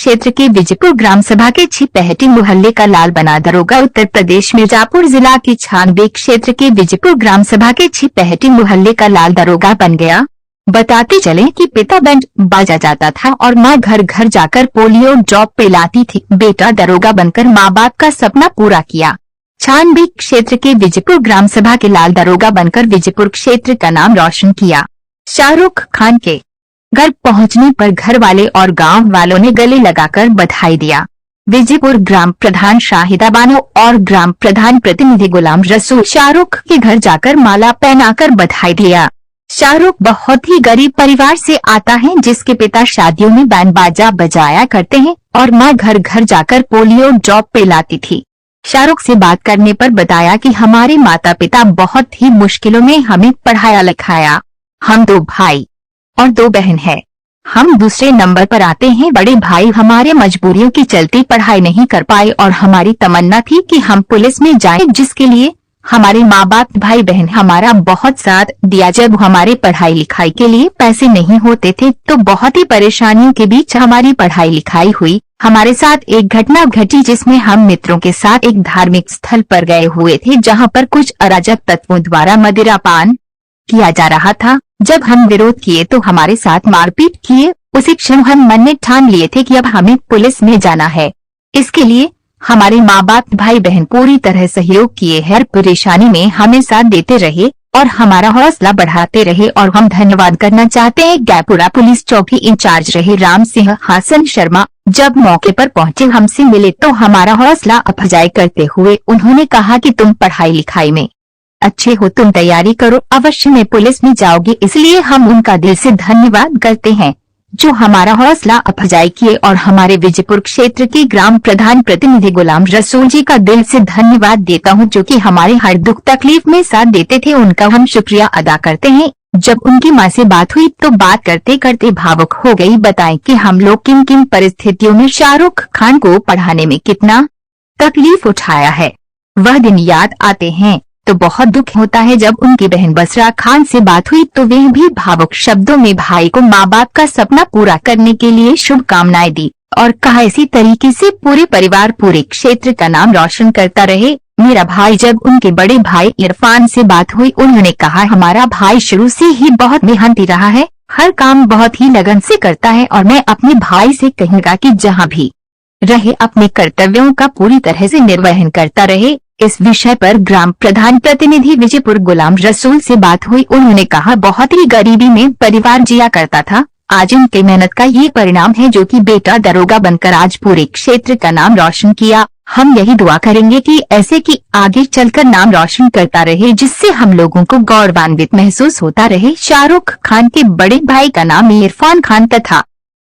क्षेत्र के विजयपुर ग्राम सभा के छिपहटी मोहल्ले का लाल बना दरोगा उत्तर प्रदेश मिर्जापुर जिला के छानबे क्षेत्र के विजयपुर ग्राम सभा के छिपहटी मोहल्ले का लाल दरोगा बन गया। बताते चले कि पिता बैंड बाजा जाता था और माँ घर घर जाकर पोलियो ड्रॉप पिलाती थी। बेटा दरोगा बनकर माँ बाप का सपना पूरा किया। छानबे क्षेत्र के विजयपुर ग्राम सभा के लाल दरोगा बनकर विजयपुर क्षेत्र का नाम रोशन किया। शाहरुख खान के घर पहुंचने पर घर वाले और गांव वालों ने गले लगाकर बधाई दिया। विजयपुर ग्राम प्रधान शाहिदा बानो और ग्राम प्रधान प्रतिनिधि गुलाम रसूल शाहरुख के घर जाकर माला पहनाकर बधाई दिया। शाहरुख बहुत ही गरीब परिवार से आता है, जिसके पिता शादियों में बैंड बाजा बजाया करते हैं और माँ घर घर जाकर पोलियो ड्रॉप पिलाती थी। शाहरुख से बात करने पर बताया कि हमारे माता पिता बहुत ही मुश्किलों में हमें पढ़ाया लिखाया। हम 2 भाई और 2 बहन है। हम दूसरे नंबर पर आते हैं। बड़े भाई हमारे मजबूरियों के चलते पढ़ाई नहीं कर पाए और हमारी तमन्ना थी कि हम पुलिस में जाएं, जिसके लिए हमारे माँ बाप भाई बहन हमारा बहुत साथ दिया। जब हमारे पढ़ाई लिखाई के लिए पैसे नहीं होते थे तो बहुत ही परेशानियों के बीच हमारी पढ़ाई लिखाई हुई। हमारे साथ एक घटना घटी जिसमें हम मित्रों के साथ एक धार्मिक स्थल पर गए हुए थे, जहाँ पर कुछ अराजक तत्वों द्वारा मदिरापान किया जा रहा था। जब हम विरोध किए तो हमारे साथ मारपीट किए। उसी क्षण हम मन में ठान लिए थे कि अब हमें पुलिस में जाना है। इसके लिए हमारे माँ बाप भाई बहन पूरी तरह सहयोग किए। हर परेशानी में हमें साथ देते रहे और हमारा हौसला बढ़ाते रहे और हम धन्यवाद करना चाहते हैं गैपुरा पुलिस चौकी इंचार्ज रहे राम सिंह हासन शर्मा। जब मौके पर पहुंचे हमसे मिले तो हमारा हौसला अफजाई करते हुए उन्होंने कहा कि तुम पढ़ाई लिखाई में अच्छे हो, तुम तैयारी करो, अवश्य में पुलिस में जाओगे। इसलिए हम उनका दिल से धन्यवाद करते हैं जो हमारा हौसला अफजाई किए। और हमारे विजयपुर क्षेत्र के ग्राम प्रधान प्रतिनिधि गुलाम रसूल जी का दिल से धन्यवाद देता हूं, जो कि हमारे हर दुख तकलीफ में साथ देते थे। उनका हम शुक्रिया अदा करते हैं। जब उनकी मां से बात हुई तो बात करते करते भावुक हो गई। बताएं कि हम लोग किन किन परिस्थितियों में शाहरुख खान को पढ़ाने में कितना तकलीफ उठाया है। वह दिन याद आते हैं तो बहुत दुख होता है। जब उनकी बहन बसरा खान से बात हुई तो वे भी भावुक शब्दों में भाई को माँ बाप का सपना पूरा करने के लिए शुभकामनाएं दी और कहा इसी तरीके से पूरे परिवार पूरे क्षेत्र का नाम रोशन करता रहे मेरा भाई। जब उनके बड़े भाई इरफान से बात हुई उन्होंने कहा हमारा भाई शुरू से ही बहुत मेहनती रहा है, हर काम बहुत ही लगन से करता है और मैं अपने भाई से कहूँगा कि जहाँ भी रहे अपने कर्तव्यों का पूरी तरह से निर्वहन करता रहे। इस विषय पर ग्राम प्रधान प्रतिनिधि विजयपुर गुलाम रसूल से बात हुई। उन्होंने कहा बहुत ही गरीबी में परिवार जिया करता था, आज उनकी मेहनत का ये परिणाम है जो कि बेटा दरोगा बनकर आज पूरे क्षेत्र का नाम रोशन किया। हम यही दुआ करेंगे कि ऐसे कि आगे चलकर नाम रोशन करता रहे, जिससे हम लोगों को गौरवान्वित महसूस होता रहे। शाहरुख खान के बड़े भाई का नाम इरफान खान तथा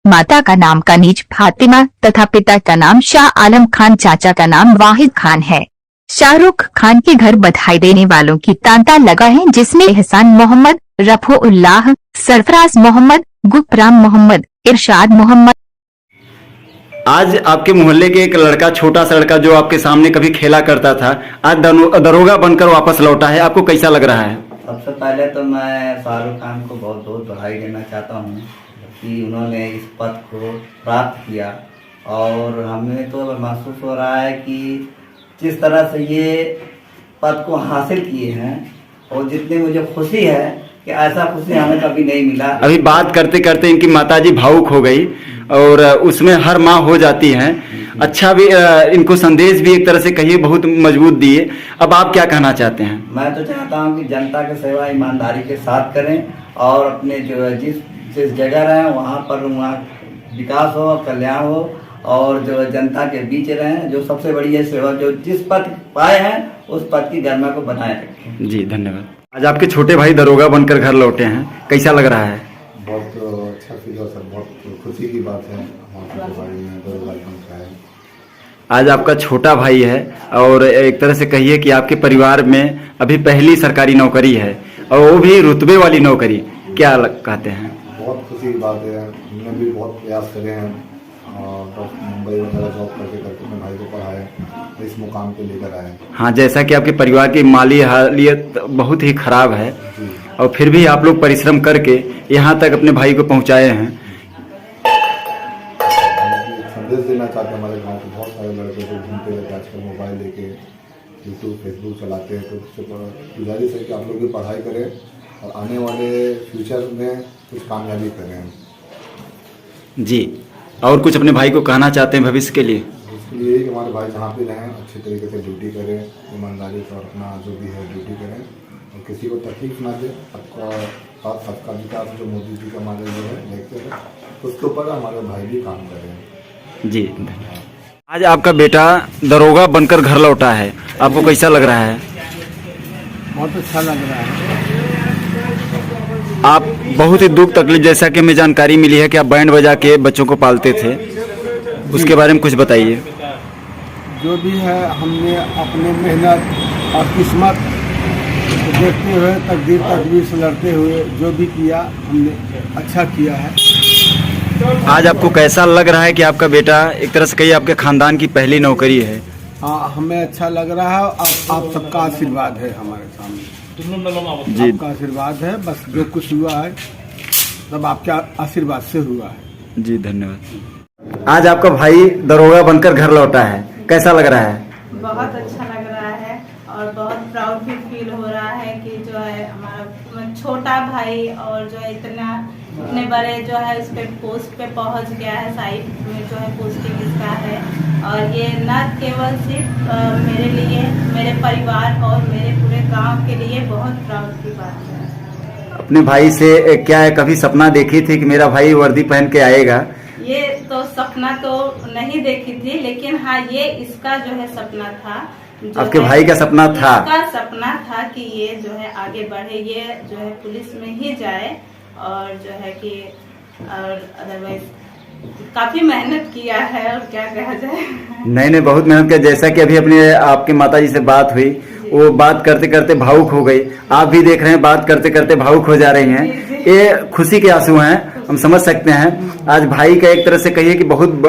माता का नाम कनीज फातिमा तथा पिता का नाम शाह आलम खान, चाचा का नाम वाहिद खान है। शाहरुख खान के घर बधाई देने वालों की तांता लगा है, जिसमें एहसान मोहम्मद, रफोउल्लाह, सरफराज मोहम्मद, गुफराम मोहम्मद, इरशाद मोहम्मद। आज आपके मोहल्ले के एक लड़का, छोटा सा लड़का जो आपके सामने कभी खेला करता था, आज दरोगा बनकर वापस लौटा है, आपको कैसा लग रहा है? सबसे पहले तो मैं शाहरुख खान को बहुत बहुत बधाई देना चाहता हूँ कि उन्होंने इस पद को प्राप्त किया और हमें तो महसूस हो रहा है कि जिस तरह से ये पद को हासिल किए हैं और जितनी मुझे खुशी है कि ऐसा खुशी हमें कभी नहीं मिला। अभी बात करते करते इनकी माताजी भावुक हो गई और उसमें हर माँ हो जाती हैं। अच्छा भी इनको संदेश भी एक तरह से कहिए बहुत मजबूत दिए। अब आप क्या कहना चाहते हैं? मैं तो चाहता हूँ कि जनता की सेवा ईमानदारी के साथ करें और अपने जो जिस जगह रहें वहाँ पर वहाँ विकास हो, कल्याण हो और जो जनता के बीच रहें। जो सबसे बड़ी है सेवा, जो जिस पद पाए हैं उस पद की गरिमा को बनाए रखें। जी धन्यवाद। आज आपके छोटे भाई दरोगा बनकर घर लौटे हैं, कैसा लग रहा है? बहुत अच्छा फील हो सर, बहुत खुशी की बात है हमारे भाई ने दरोगा बनकर है। आज आपका छोटा भाई है और एक तरह से कहिए कि आपके परिवार में अभी पहली सरकारी नौकरी है और वो भी रुतबे वाली नौकरी, क्या कहते हैं? बहुत खुशी की बात है। हमने भी बहुत प्रयास करे हैं और मुंबई वगैरह जॉब करके अपने भाई को पढ़ाए, इस मुकाम पे लेकर आए। हाँ, जैसा कि आपके परिवार की माली हालियत बहुत ही खराब है और फिर भी आप लोग परिश्रम करके यहाँ तक अपने भाई को पहुँचाए हैं। संदेश जाते हैं हमारे गांव के बहुत सारे लड़के जो घूमते रहते हैं आजकल मोबाइल लेके, यूट्यूब फेसबुक चलाते हैं। तो उससे गुजारिश है कि आप लोग भी पढ़ाई करें और आने वाले फ्यूचर में कुछ कामयाबी करें। जी, और कुछ अपने भाई को कहना चाहते हैं भविष्य के लिए? इसके लिए कि हमारे भाई जहाँ भी रहें अच्छे तरीके से ड्यूटी करें, ईमानदारी से, और अपना जो भी है ड्यूटी करें और किसी को तकलीफ ना दे। सबका विकास जो मोदी जी का हमारे जो है देखते हैं, उसके ऊपर हमारे भाई भी काम करें। जी, आज आपका बेटा दरोगा बनकर घर लौटा है, आपको कैसा लग रहा है? बहुत अच्छा लग रहा है। आप बहुत ही दुख तकलीफ, जैसा कि हमें जानकारी मिली है कि आप बैंड बजा के बच्चों को पालते थे, उसके बारे में कुछ बताइए। जो भी है हमने अपने मेहनत और किस्मत को देखते हुए, तकदीर से लड़ते हुए जो भी किया हमने अच्छा किया है। आज आपको कैसा लग रहा है कि आपका बेटा एक तरह से कहिए आपके खानदान की पहली नौकरी है? हाँ, हमें अच्छा लग रहा है। आप सबका आशीर्वाद है हमारे सामने, जी, आपका आशीर्वाद है। बस जो कुछ हुआ है सब आपके आशीर्वाद से हुआ है। जी, धन्यवाद। आज आपका भाई दरोगा बनकर घर लौटा है, कैसा लग रहा है? बहुत अच्छा लग रहा है और बहुत प्राउड भी फील हो रहा है कि जो है हमारा छोटा भाई और जो है इतने बड़े जो है उस पे पोस्ट पे पहुंच गया है, साइड में जो है पोस्टिंग इसका है। और ये न केवल सिर्फ मेरे लिए, मेरे परिवार और मेरे पूरे गांव के लिए बहुत प्राउड की बात है। अपने भाई से क्या है, कभी सपना देखी थी कि मेरा भाई वर्दी पहन के आएगा? ये तो सपना तो नहीं देखी थी, लेकिन हाँ ये इसका जो है सपना था। आपके भाई का सपना था? इसका सपना था कि ये जो है आगे बढ़े, ये जो है पुलिस में ही जाए और जो है कि और अदरवाइज काफी मेहनत किया है और क्या कहा जाए। नहीं, बहुत मेहनत किया। जैसा कि अभी अपने आपके माताजी से बात हुई, वो बात करते करते भावुक हो गई। आप भी देख रहे हैं, बात करते करते भावुक हो जा रही हैं। ये खुशी के आंसू हैं, हम समझ सकते हैं। आज भाई का एक तरह से कहिए कि बहुत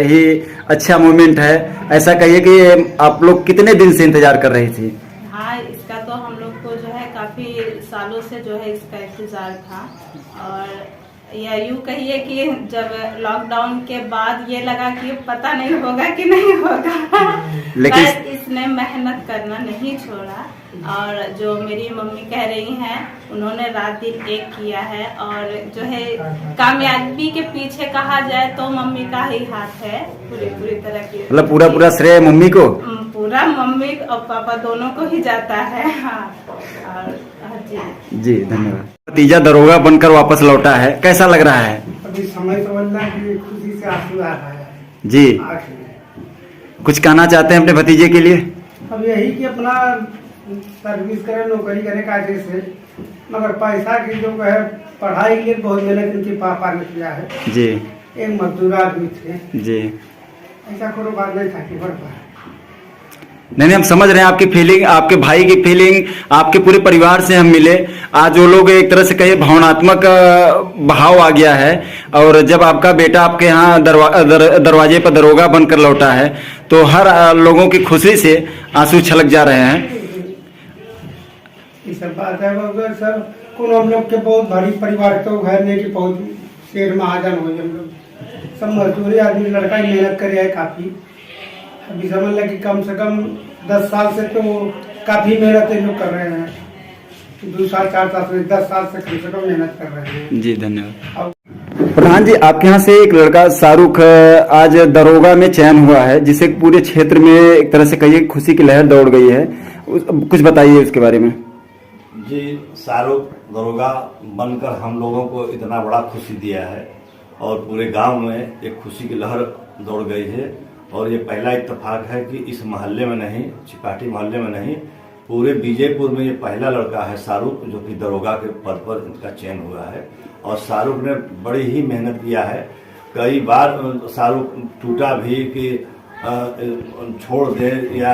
ही अच्छा मोमेंट है। ऐसा कहिए कि आप लोग कितने दिन से इंतजार कर रही थी? हाँ, इसका तो हम लोग को जो है काफी सालों से जो है इसका इंतजार था। और या यूँ कहिए कि जब लॉकडाउन के बाद ये लगा कि पता नहीं होगा कि नहीं होगा, लेकिन पर इसने मेहनत करना नहीं छोड़ा। और जो मेरी मम्मी कह रही हैं, उन्होंने रात दिन एक किया है। और जो है कामयाबी के पीछे कहा जाए तो मम्मी का ही हाथ है पूरी तरह की। मतलब पूरा श्रेय मम्मी को? पूरा मम्मी और पापा दोनों को ही जाता है। हाँ, और जी, धन्यवाद। भतीजा दरोगा बनकर वापस लौटा है, कैसा लग रहा है? अभी समझना कि खुशी से आंसू आ रहा है जी, कुछ कहना चाहते हैं अपने भतीजे के लिए? अब यही कि अपना सर्विस करे, नौकरी करे कायदे से, मगर पैसा की जो है पढ़ाई के लिए बहुत मेहनत इनके पापा ने किया है। जी, एक मजदूर आदमी थे जी। ऐसा कोई बात नहीं था कि बढ़ पाए। नहीं, हम समझ रहे हैं आपकी फीलिंग, आपके भाई की फीलिंग, आपके पूरे परिवार से हम मिले। आज वो लोग एक तरह से कहिए भावनात्मक बहाव आ गया है। और जब आपका बेटा आपके यहाँ दरवाजे पर दरोगा बनकर लौटा है तो हर लोगों की खुशी से आंसू छलक जा रहे हैं। ये सब बात है मगर सर कौन हम लोग के बहुत भारी परिवार तो घर नहीं कि बहुत शेर महाजन हो। हम लोग सब मजदूरी आदमी, लड़का ही मेहनत करे है काफी। अभी समझ लगे कम से कम 10 साल से तो काफी मेहनत ये लोग कर रहे हैं। 2 साल 4 साल से 10 साल से कम से कम मेहनत कर रहे हैं। जी, धन्यवाद। प्रधान जी, आपके यहाँ से एक लड़का शाहरुख आज दरोगा में चयन हुआ है, जिसे पूरे क्षेत्र में एक तरह से कहिए खुशी की लहर दौड़ गई है। कुछ बताइए उसके बारे में। जी, शाहरुख दरोगा बनकर हम लोगों को इतना बड़ा खुशी दिया है और पूरे गांव में एक खुशी की लहर दौड़ गई है। और ये पहला इत्तेफाक है कि इस मोहल्ले में नहीं, चिपाटी मोहल्ले में नहीं, पूरे बीजेपुर में ये पहला लड़का है शाहरुख जो कि दरोगा के पद पर इनका चयन हुआ है। और शाहरुख ने बड़ी ही मेहनत किया है। कई बार शाहरुख टूटा भी कि छोड़ दे या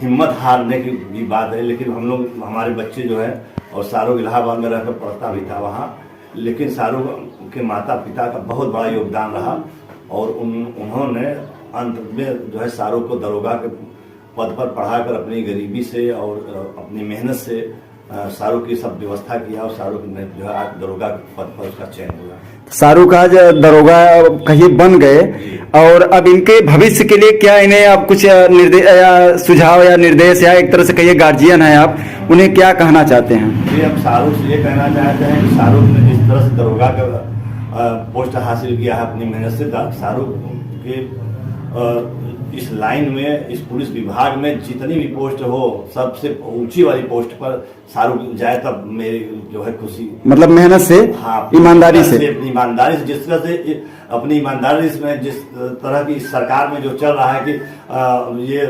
हिम्मत हारने की भी बात है, लेकिन हम लोग, हमारे बच्चे जो है, और शाहरुख इलाहाबाद में रहकर पढ़ता भी था वहाँ, लेकिन शाहरुख के माता पिता का बहुत बड़ा योगदान रहा। और उन्होंने अंत में जो है शाहरुख को दरोगा के पद पर पढ़ाकर अपनी गरीबी से और अपनी मेहनत से शाहरुख की सब व्यवस्था किया और शाहरुख ने जो है आज दरोगा पद पर उसका चयन हुआ। शाहरुख आज दरोगा कहीं बन गए और अब इनके भविष्य के लिए क्या इन्हें आप कुछ निर्देश या सुझाव या निर्देश या एक तरह से कहिए गार्जियन है आप, उन्हें क्या कहना चाहते हैं? जी, हम शाहरुख से ये कहना चाहते हैं कि शाहरुख ने जिस तरह से दरोगा का पोस्ट हासिल किया है अपनी मेहनत से, शाहरुख के इस लाइन में, इस पुलिस विभाग में जितनी भी पोस्ट हो सबसे ऊंची वाली पोस्ट पर शाहरुख जाए तब मेरी जो है खुशी। मतलब मेहनत से, हाँ, ईमानदारी से ईमानदारी से जिस तरह से अपनी ईमानदारी में जिस तरह की सरकार में जो चल रहा है कि ये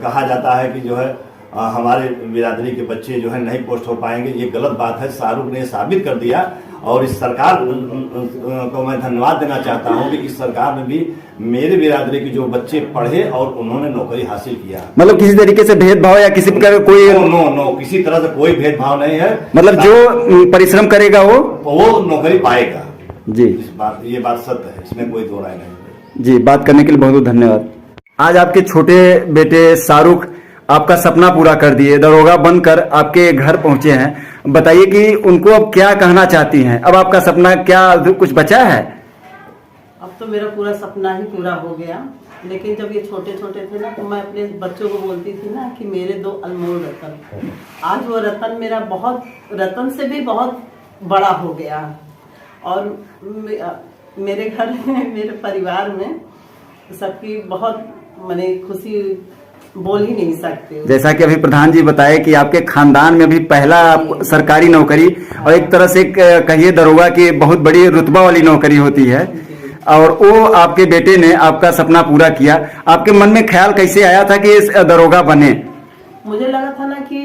कहा जाता है कि जो है हमारे बिरादरी के बच्चे जो है नहीं पोस्ट हो पाएंगे, ये गलत बात है। शाहरुख ने साबित कर दिया और इस सरकार को मैं धन्यवाद देना चाहता हूं कि इस सरकार में भी मेरे बिरादरी के जो बच्चे पढ़े और उन्होंने नौकरी हासिल किया। मतलब किसी तरीके से भेदभाव या किसी प्रकार का कोई नो किसी तरह से कोई भेदभाव नहीं है। मतलब जो परिश्रम करेगा वो नौकरी पाएगा जी। ये बात सत्य है, इसमें कोई दो राय नहीं। जी, बात करने के लिए बहुत बहुत धन्यवाद। आज आपके छोटे बेटे शाहरुख आपका सपना पूरा कर दिए, दरोगा बनकर आपके घर पहुंचे हैं। बताइए कि उनको अब क्या कहना चाहती हैं? अब आपका सपना क्या कुछ बचा है? अब तो मेरा पूरा सपना ही पूरा हो गया, लेकिन जब ये छोटे छोटे थे ना तो मैं अपने बच्चों को बोलती थी ना कि मेरे दो अनमोल रतन, आज वो रतन मेरा बहुत, रतन से भी बहुत बड़ा हो गया। और मेरे घर में, मेरे परिवार में सबकी बहुत मैंने खुशी बोल ही नहीं सकते। जैसा कि अभी प्रधान जी बताए कि आपके खानदान में भी पहला सरकारी नौकरी और एक तरह से कहिए दरोगा की बहुत बड़ी रुतबा वाली नौकरी होती है, और वो आपके बेटे ने आपका सपना पूरा किया। आपके मन में ख्याल कैसे आया था कि इस दरोगा बने? मुझे लगा था ना कि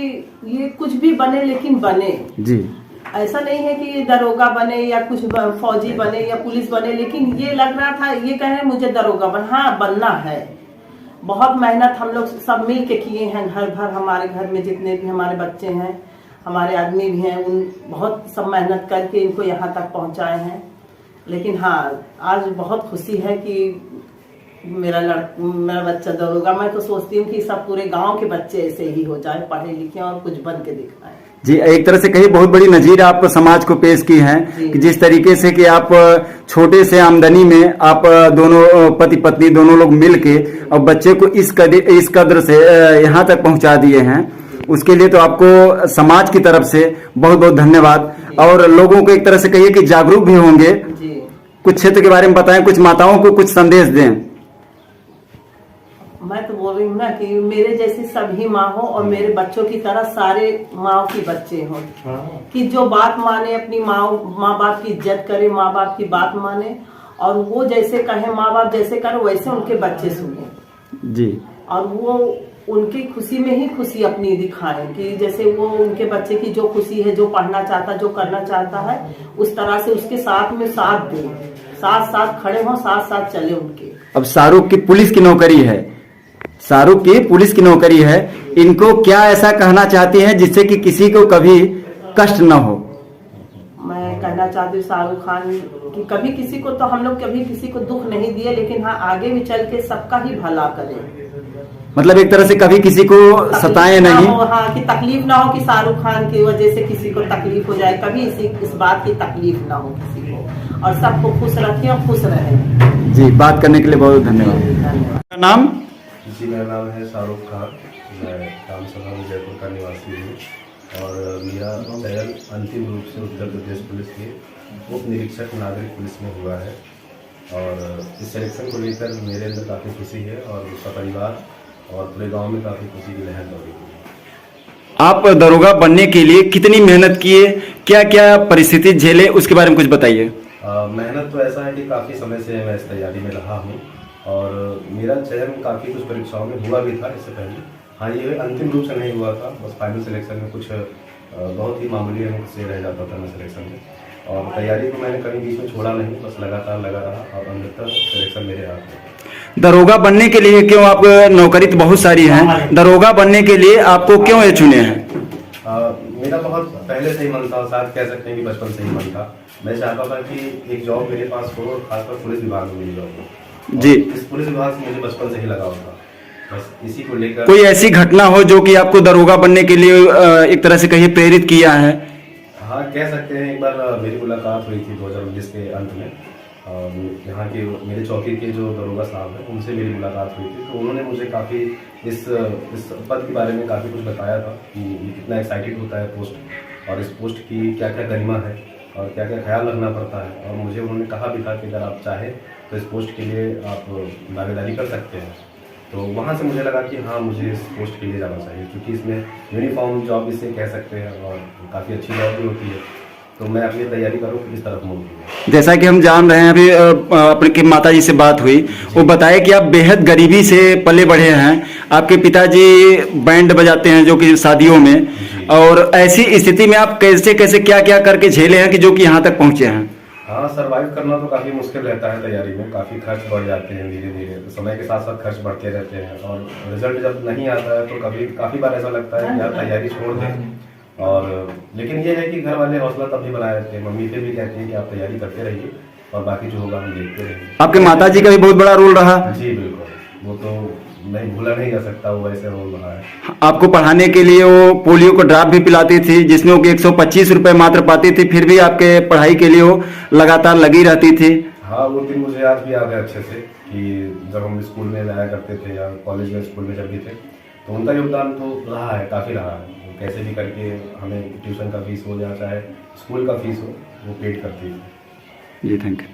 ये कुछ भी बने लेकिन बने जी, ऐसा नहीं है कि दरोगा बने या कुछ फौजी बने या पुलिस बने, लेकिन ये लग रहा था, ये कहे मुझे दरोगा बनना है। बहुत मेहनत हम लोग सब मिल के किए हैं, घर भर हमारे घर में जितने भी हमारे बच्चे हैं, हमारे आदमी भी हैं, उन बहुत सब मेहनत करके इनको यहाँ तक पहुँचाए हैं। लेकिन हाँ, आज बहुत खुशी है कि मेरा बच्चा दरोगा। मैं तो सोचती हूँ कि सब पूरे गांव के बच्चे ऐसे ही हो जाए, पढ़े लिखे और कुछ बन के दिखाएं। जी, एक तरह से कहीं बहुत बड़ी नजीर आप समाज को पेश की है कि जिस तरीके से कि आप छोटे से आमदनी में आप दोनों पति पत्नी दोनों लोग मिलके और बच्चे को इस कदर से यहाँ तक पहुँचा दिए हैं, उसके लिए तो आपको समाज की तरफ से बहुत बहुत धन्यवाद। और लोगों को एक तरह से कहिए कि जागरूक भी होंगे, कुछ क्षेत्र के बारे में बताएं, कुछ माताओं को कुछ संदेश दें। मैं तो बोल रही हूँ ना कि मेरे जैसी सभी माँ हो और मेरे बच्चों की तरह सारे माँ की बच्चे हों, कि जो बात माने, अपनी माँ बाप की इज्जत करे, माँ बाप की बात माने, और वो जैसे कहे, माँ बाप जैसे करे वैसे उनके बच्चे सुने जी। और वो उनकी खुशी में ही खुशी अपनी दिखाएं, कि जैसे वो उनके बच्चे की जो खुशी है, जो पढ़ना चाहता, जो करना चाहता है, उस तरह से उसके साथ में साथ दें, साथ खड़े हों, साथ चले उनके। अब शाहरुख की पुलिस की नौकरी है, शाहरुख की पुलिस की नौकरी है, इनको क्या ऐसा कहना चाहती हैं जिससे कि किसी को कभी कष्ट न हो? मैं कहना चाहती हूँ शाहरुख खान कि कभी किसी को, तो हम लोग कभी किसी को दुख नहीं दिए, लेकिन हाँ आगे भी चल के सबका ही भला करें। मतलब एक तरह से कभी किसी को सताए नहीं, हाँ, कि तकलीफ ना हो कि शाहरुख खान की वजह से किसी को तकलीफ हो जाए, कभी इस बात की तकलीफ ना हो किसी को, और सबको खुश रखें और खुश रहें। जी, बात करने के लिए बहुत धन्यवाद। नाम? जी, मेरा नाम है शाहरुख खान, मैं रामसभा में जयपुर का निवासी हूँ और मेरा चयन अंतिम रूप से उत्तर प्रदेश पुलिस के उप निरीक्षक नागरिक पुलिस में हुआ है। और इस सिलेक्शन को लेकर मेरे अंदर काफ़ी खुशी है और उसका परिवार और पूरे गांव में काफ़ी खुशी की लहर दौड़ी हुई है। आप दरोगा बनने के लिए कितनी मेहनत किए, क्या क्या परिस्थिति झेले, उसके बारे में कुछ बताइए। मेहनत तो ऐसा है कि काफ़ी समय से मैं इस तैयारी में रहा हूँ और मेरा चयन काफ़ी कुछ परीक्षाओं में हुआ भी था इससे पहले। हाँ, ये अंतिम रूप से नहीं हुआ था, बस फाइनल सिलेक्शन में कुछ बहुत ही मामूली अंक से रह जाता था मैं सिलेक्शन में, और तैयारी को मैंने कभी बीच में छोड़ा नहीं, बस लगातार लगा रहा और अंततः सिलेक्शन मेरे हाथ में। दरोगा बनने के लिए क्यों, आप नौकरी तो बहुत सारी हैं, दरोगा बनने के लिए आपको क्यों ये चुने हैं? मेरा बहुत पहले से ही मन था, शायद कह सकते हैं कि बचपन से ही मन था। मैं चाहता था कि एक जॉब मेरे पास हो, खासकर पुलिस विभाग में मेरी जॉब हो जी। इस पुलिस विभाग से मुझे बचपन से ही लगाव था बस इसी को लेकर कोई ऐसी घटना हो जो कि आपको दरोगा बनने के लिए एक तरह से कहिए प्रेरित किया है? हाँ, कह सकते हैं। एक बार मेरी मुलाकात हुई थी 2019 के अंत में। यहाँ के मेरे चौकी के जो दरोगा साहब हैं उनसे मेरी मुलाकात हुई थी, तो उन्होंने मुझे काफ़ी इस पद के बारे में काफ़ी कुछ बताया था कि ये कितना एक्साइटेड होता है पोस्ट, और इस पोस्ट की क्या क्या गरिमा है और क्या क्या ख्याल रखना पड़ता है। और मुझे उन्होंने कहा भी था कि अगर आप चाहें तो इस पोस्ट के लिए आप दावेदारी कर सकते हैं। तो वहाँ से मुझे लगा कि हाँ, मुझे इस पोस्ट के लिए जाना चाहिए, क्योंकि इसमें यूनिफॉर्म जॉब इसे कह सकते हैं और काफ़ी अच्छी जॉब भी होती है। तो मैं अपनी तैयारी करूँ इस तरफ मूव किया। जैसा कि हम जान रहे हैं, अभी अपने की माता जी से बात हुई, वो बताए कि आप बेहद गरीबी से पले बढ़े हैं। आपके पिताजी बैंड बजाते हैं जो कि शादियों में, और ऐसी स्थिति में आप कैसे कैसे क्या क्या करके झेले हैं कि जो कि यहाँ तक पहुँचे हैं? हाँ, सरवाइव करना तो काफ़ी मुश्किल रहता है तैयारी में। काफ़ी खर्च बढ़ जाते हैं धीरे धीरे, तो समय के साथ साथ खर्च बढ़ते रहते हैं, और रिजल्ट जब नहीं आता है तो काफ़ी बार ऐसा लगता है कि यार तैयारी छोड़ दें। और लेकिन ये है कि घर वाले हौसला तब भी बनाए रखते हैं। मम्मी फिर भी कहती है कि आप तैयारी करते रहिए और बाकी जो होगा हम देखते रहेंगे। आपके माता जी का भी बहुत बड़ा रोल रहा? जी बिल्कुल, वो तो नहीं भूला नहीं जा सकता, वो ऐसे रोल रहा है। आपको पढ़ाने के लिए वो पोलियो को ड्रॉप भी पिलाती थी, जिसमें वो 125 रुपए मात्र पाती थी, फिर भी आपके पढ़ाई के लिए वो लगातार लगी रहती थी। हाँ, वो दिन मुझे आज भी याद है अच्छे से कि जब हम स्कूल में जाया करते थे या कॉलेज में स्कूल में जब भी थे, तो उनका योगदान तो रहा है, काफ़ी रहा है। कैसे भी करके हमें ट्यूशन का फीस हो या चाहे स्कूल का फीस हो, वो पेड करती है। जी, थैंक यू।